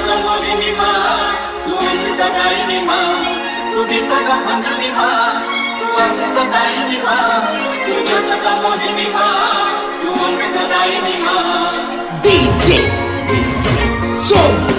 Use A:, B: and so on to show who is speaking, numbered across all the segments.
A: मोहिनी माँ, तू अमृतदायिनी माँ, तू विपद भंजनी माँ, तू आशीष दायिनी माँ, तू जगत मोहिनी माँ, तू अमृतदायिनी माँ।
B: DJ Soul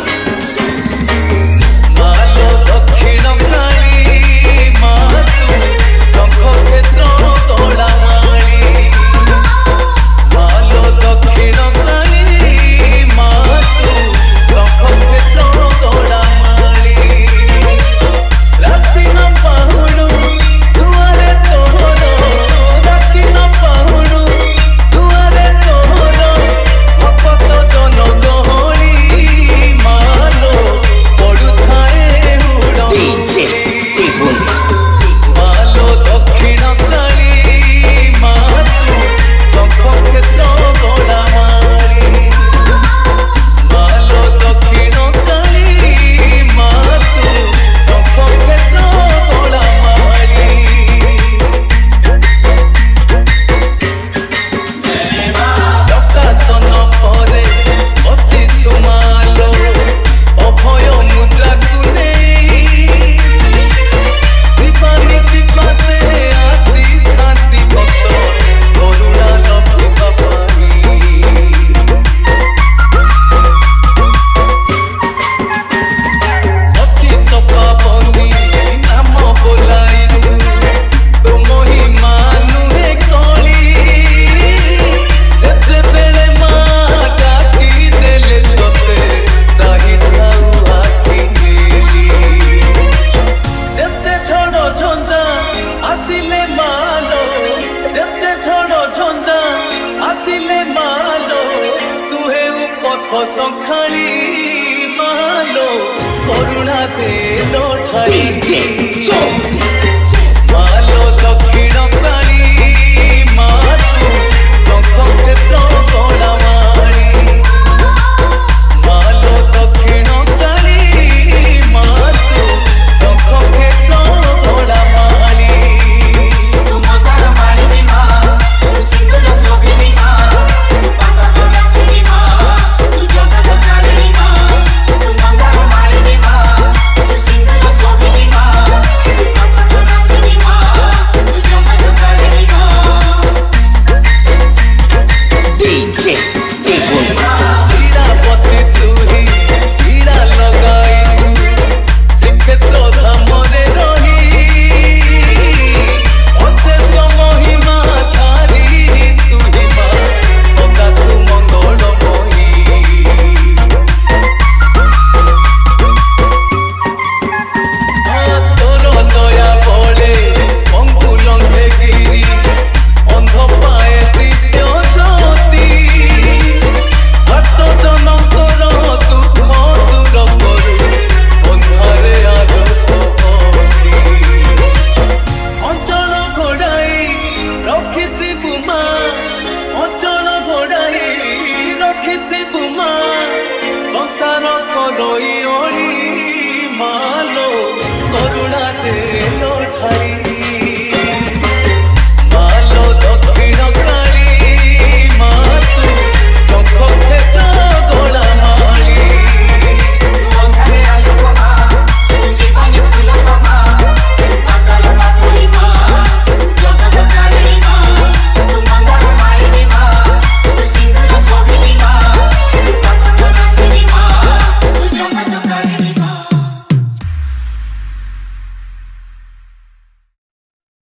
C: संखारी मालो करुणा दे लोठारी मालो दक्षिण काली मातु शंख क्षेत्र गड़ामाणी मालो दक्षिण काली मातु शंख क्षेत्र गड़ामाणी संसार करई मालो करुणा दे लोठाई।